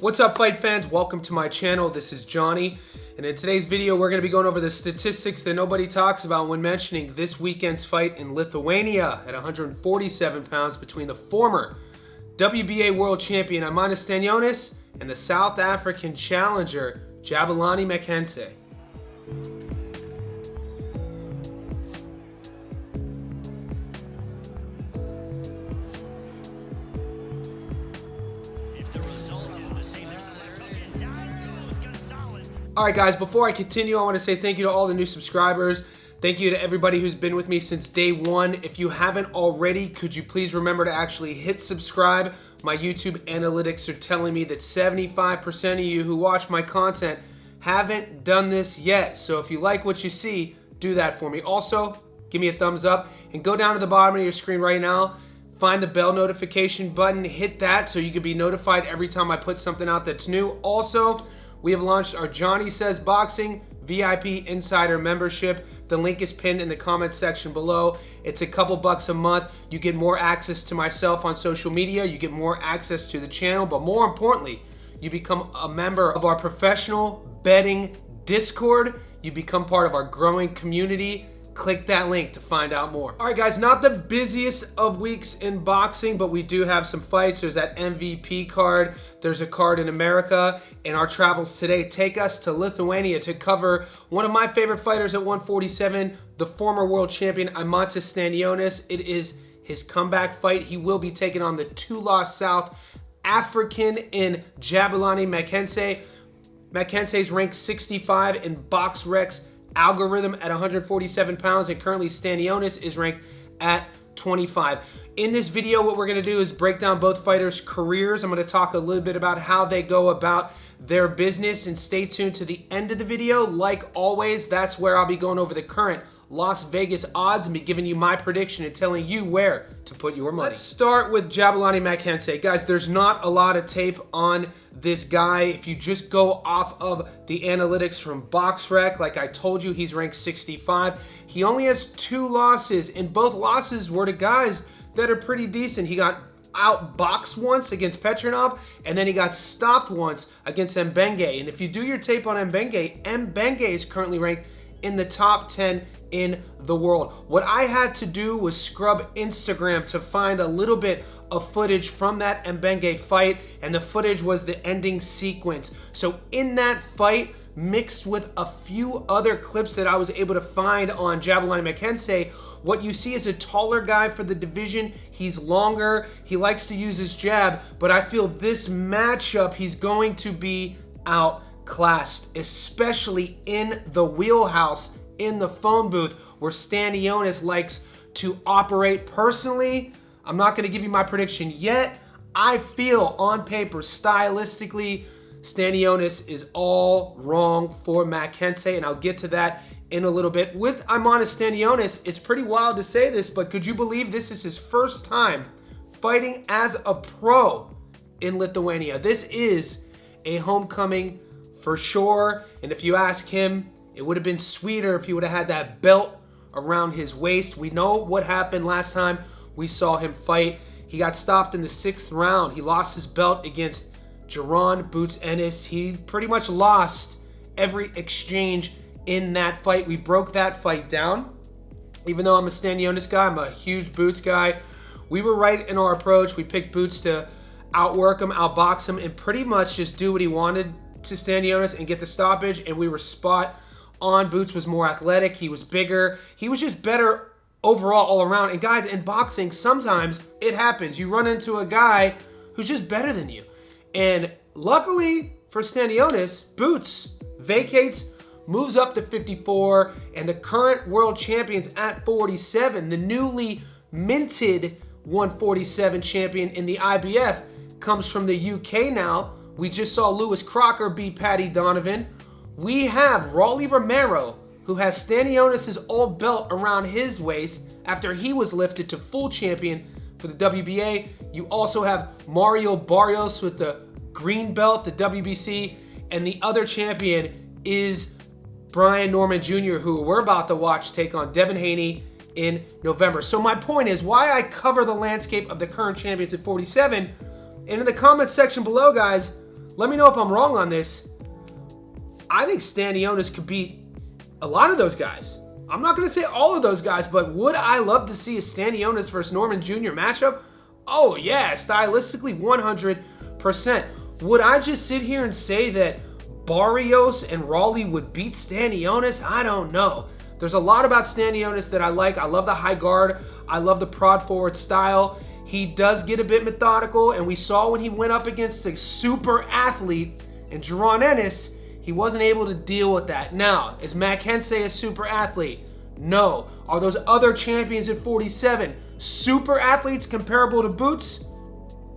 What's up, fight fans? Welcome to my channel. This is Johnny, and in today's video we're going to be going over the statistics that nobody talks about when mentioning this weekend's fight in Lithuania at 147 pounds between the former WBA world champion Eimantis Stanionis and the South African challenger Jabulani Makhense. Alright guys, before I continue, I want to say thank you to all the new subscribers. Thank you to everybody who's been with me since day one. If you haven't already, could you please remember to actually hit subscribe? My YouTube analytics are telling me that 75% of you who watch my content haven't done this yet. So if you like what you see, do that for me. Also, give me a thumbs up and go down to the bottom of your screen right now. Find the bell notification button, hit that so you can be notified every time I put something out that's new. Also, we have launched our Johnny Says Boxing VIP Insider membership. The link is pinned in the comment section below. It's a couple bucks a month. You get more access to myself on social media. You get more access to the channel. But more importantly, you become a member of our professional betting Discord. You become part of our growing community. Click that link to find out more. All right, guys, not the busiest of weeks in boxing, but we do have some fights. There's that MVP card. There's a card in America, and our travels today take us to Lithuania to cover one of my favorite fighters at 147, the former world champion Eimantis Stanionis. It is his comeback fight. He will be taking on the two-loss South African in Jabulani Makhense. Makhense is ranked 65 in BoxRec's algorithm at 147 pounds, and currently Stanionis is ranked at 25. In this video, what we're going to do is break down both fighters' careers. I'm going to talk a little bit about how they go about their business, and stay tuned to the end of the video. Like always, that's where I'll be going over the current Las Vegas odds and be giving you my prediction and telling you where to put your money. Let's start with Jabulani Makhense. Guys, there's not a lot of tape on this guy. If you just go off of the analytics from BoxRec, like I told you, he's ranked 65. He only has 2 losses, and both losses were to guys that are pretty decent. He got outboxed once against Petronov, and then he got stopped once against Mbenge. And if you do your tape on Mbenge is currently ranked in the top 10 in the world. What I had to do was scrub Instagram to find a little bit of footage from that Mbenge fight, and the footage was the ending sequence. So in that fight, mixed with a few other clips that I was able to find on Jabulani Makhense, what you see is a taller guy for the division. He's longer, he likes to use his jab, but I feel this matchup, he's going to be outclassed, especially in the wheelhouse, in the phone booth, where Stanionis likes to operate. Personally, I'm not going to give you my prediction yet. I feel on paper, stylistically, Stanionis is all wrong for Makhense, and I'll get to that in a little bit. With Eimantis Stanionis, it's pretty wild to say this, but could you believe this is his first time fighting as a pro in Lithuania? This is a homecoming for sure, and if you ask him, it would have been sweeter if he would have had that belt around his waist. We know what happened last time we saw him fight. He got stopped in the 6th round. He lost his belt against Jaron Boots Ennis. He pretty much lost every exchange in that fight. We broke that fight down. Even though I'm a Stanionis guy, I'm a huge Boots guy. We were right in our approach. We picked Boots to outwork him, outbox him, and pretty much just do what he wanted to Stanionis and get the stoppage, and we were spot on. Boots was more athletic. He was bigger. He was just better overall all around. And guys, in boxing, sometimes it happens. You run into a guy who's just better than you. And luckily for Stanionis, Boots vacates, moves up to 54, and the current world champion's at 47. The newly minted 147 champion in the IBF comes from the UK now. We just saw Lewis Crocker beat Paddy Donovan. We have Rolly Romero, who has Stanionis' old belt around his waist after he was lifted to full champion for the WBA. You also have Mario Barrios with the green belt, the WBC, and the other champion is Brian Norman Jr., who we're about to watch take on Devin Haney in November. So my point is why I cover the landscape of the current champions at 47. And in the comments section below, guys, Let me know if I'm wrong on this. I think Stanionis could beat a lot of those guys. I'm not going to say all of those guys, but would I love to see a Stanionis versus Norman Jr. matchup? Oh yeah, stylistically 100%. Would I just sit here and say that Barrios and Raleigh would beat Stanionis? I don't know. There's a lot about Stanionis that I like. I love the high guard. I love the prod forward style. He does get a bit methodical, and we saw when he went up against a super athlete in Jabulani, he wasn't able to deal with that. Now, is Makhense a super athlete? No. Are those other champions at 47 super athletes comparable to Boots?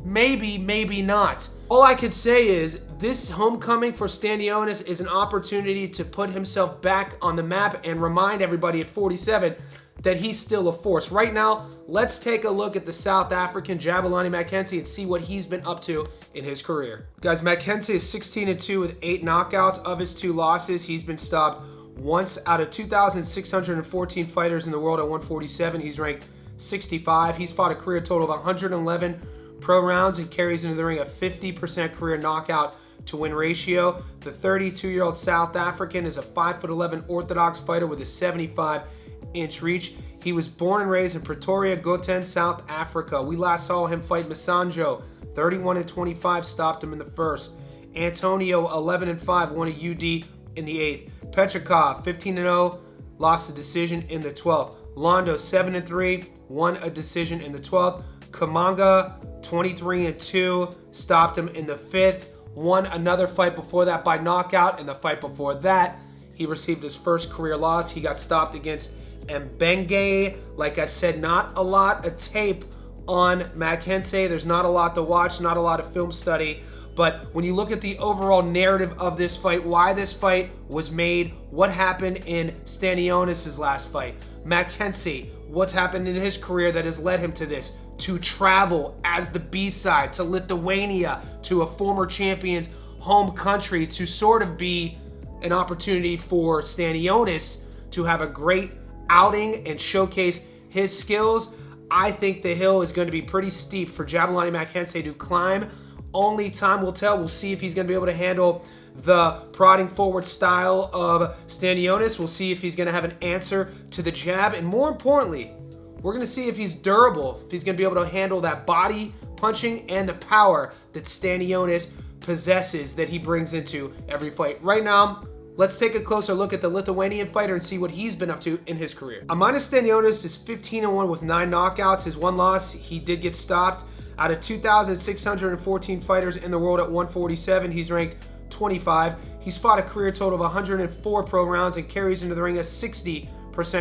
Maybe, maybe not. All I could say is this homecoming for Stanionis is an opportunity to put himself back on the map and remind everybody at 47 that he's still a force. Right now, let's take a look at the South African Jabulani Makhense and see what he's been up to in his career. Guys, Makhense is 16-2 with 8 knockouts. Of his 2 losses, he's been stopped once out of 2,614 fighters in the world at 147. He's ranked 65. He's fought a career total of 111 pro rounds and carries into the ring a 50% career knockout to win ratio. The 32-year-old South African is a 5'11" orthodox fighter with a 75-inch reach. He was born and raised in Pretoria, Gauteng, South Africa. We last saw him fight Masanjo, 31-25, stopped him in the first. Antonio, 11-5, won a UD in the 8th. Petrikov, 15-0, lost a decision in the 12th. Londo, 7-3, won a decision in the 12th. Kamanga, 23-2, stopped him in the 5th. Won another fight before that by knockout. In the fight before that, he received his first career loss. He got stopped against Mbenge. Like I said, not a lot of tape on Makhense. There's not a lot to watch, not a lot of film study. But when you look at the overall narrative of this fight, why this fight was made, what happened in Stanionis' last fight, Makhense, what's happened in his career that has led him to this, to travel as the B-side to Lithuania, to a former champion's home country, to sort of be an opportunity for Stanionis to have a great outing and showcase his skills. I think the hill is going to be pretty steep for Jabulani Makhense to climb. Only time will tell. We'll see if he's going to be able to handle the prodding forward style of Stanionis. We'll see if he's going to have an answer to the jab. And more importantly, we're going to see if he's durable, if he's going to be able to handle that body punching and the power that Stanionis possesses that he brings into every fight. Right now, let's take a closer look at the Lithuanian fighter and see what he's been up to in his career. Eimantis Stanionis is 15-1 with 9 knockouts. His 1 loss, he did get stopped. Out of 2,614 fighters in the world at 147, he's ranked 25. He's fought a career total of 104 pro rounds and carries into the ring a 60%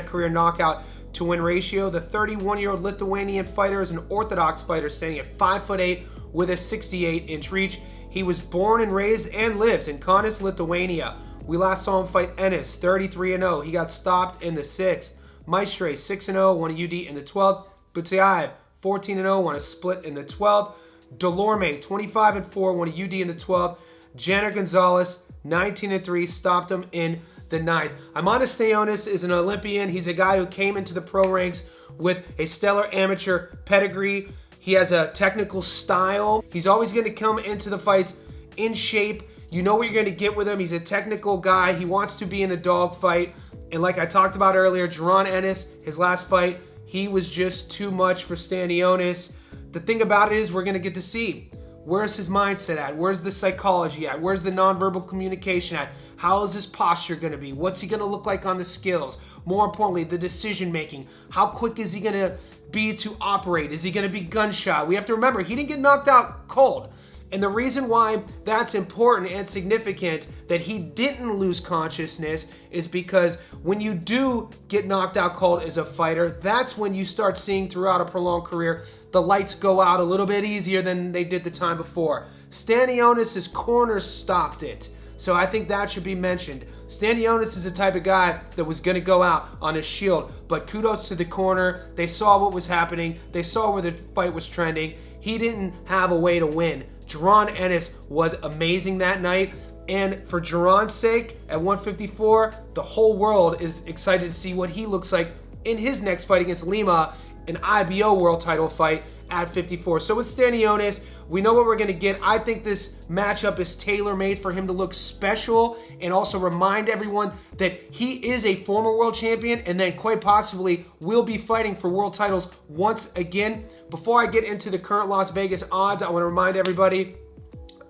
career knockout to win ratio. The 31-year-old Lithuanian fighter is an orthodox fighter standing at 5'8" with a 68-inch reach. He was born and raised and lives in Kaunas, Lithuania. We last saw him fight Ennis, 33-0. He got stopped in the 6th. Maestre, 6-0, won a UD in the 12th. Butiaev, 14-0, won a split in the 12th. Delorme, 25-4, won a UD in the 12th. Jenner Gonzalez, 19-3, stopped him in the 9th. Eimantis Stanionis is an Olympian. He's a guy who came into the pro ranks with a stellar amateur pedigree. He has a technical style. He's always going to come into the fights in shape. You know what you're going to get with him. He's a technical guy. He wants to be in a dogfight. And like I talked about earlier, Jaron Ennis, his last fight, he was just too much for Stanionis. The thing about it is we're going to get to see where's his mindset at? Where's the psychology at? Where's the nonverbal communication at? How is his posture going to be? What's he going to look like on the skills? More importantly, the decision making. How quick is he going to be to operate? Is he going to be gunshot? We have to remember, he didn't get knocked out cold. And the reason why that's important and significant that he didn't lose consciousness is because when you do get knocked out cold as a fighter, that's when you start seeing throughout a prolonged career, the lights go out a little bit easier than they did the time before. Stanionis' corner stopped it. So I think that should be mentioned. Stanionis is the type of guy that was going to go out on his shield, but kudos to the corner. They saw what was happening. They saw where the fight was trending. He didn't have a way to win. Jaron Ennis was amazing that night, and for Jaron's sake, at 154, the whole world is excited to see what he looks like in his next fight against Lima, an IBO world title fight at 54. So with Stanionis, we know what we're going to get. I think this matchup is tailor-made for him to look special and also remind everyone that he is a former world champion and then quite possibly will be fighting for world titles once again. Before I get into the current Las Vegas odds, I want to remind everybody,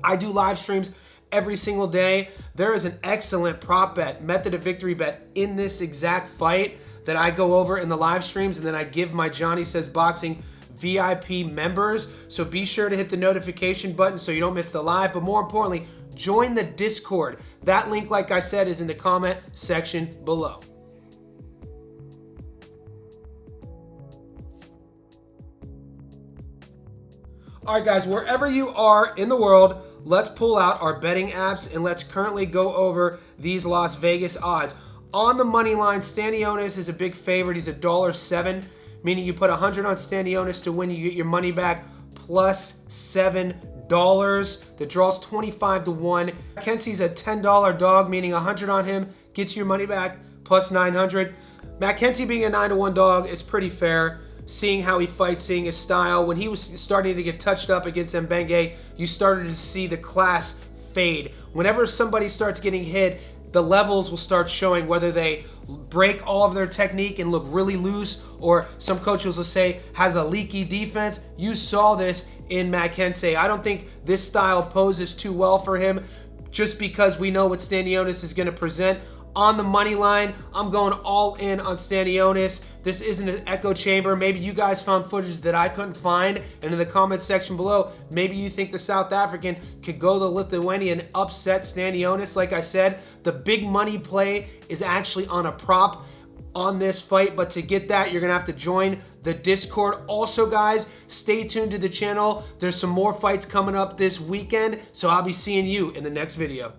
I do live streams every single day. There is an excellent prop bet, method of victory bet in this exact fight that I go over in the live streams, and then I give my Johnny Says Boxing VIP members. So be sure to hit the notification button so you don't miss the live, but more importantly, join the Discord. That link, like I said, is in the comment section below. All right, guys, wherever you are in the world, let's pull out our betting apps and let's currently go over these Las Vegas odds. On the money line, Stanionis is a big favorite. He's $1.07, meaning you put 100 on Stanionis to win, you get your money back plus $7. The draw's 25 to 1. Makhense's a $10 dog, meaning 100 on him gets your money back plus 900. Makhense being a 9 to 1 dog, it's pretty fair. Seeing how he fights, seeing his style. When he was starting to get touched up against Mbenge, you started to see the class fade. Whenever somebody starts getting hit, the levels will start showing, whether they break all of their technique and look really loose, or some coaches will say has a leaky defense. You saw this in Makhense. I don't think this style poses too well for him, just because we know what Stanionis is going to present. On the money line, I'm going all in on Stanionis. This isn't an echo chamber. Maybe you guys found footage that I couldn't find, and in the comment section below, maybe you think the South African could go the Lithuanian, upset Stanionis. Like I said, the big money play is actually on a prop on this fight, but to get that, you're gonna have to join the Discord. Also, guys, stay tuned to the channel. There's some more fights coming up this weekend, so I'll be seeing you in the next video.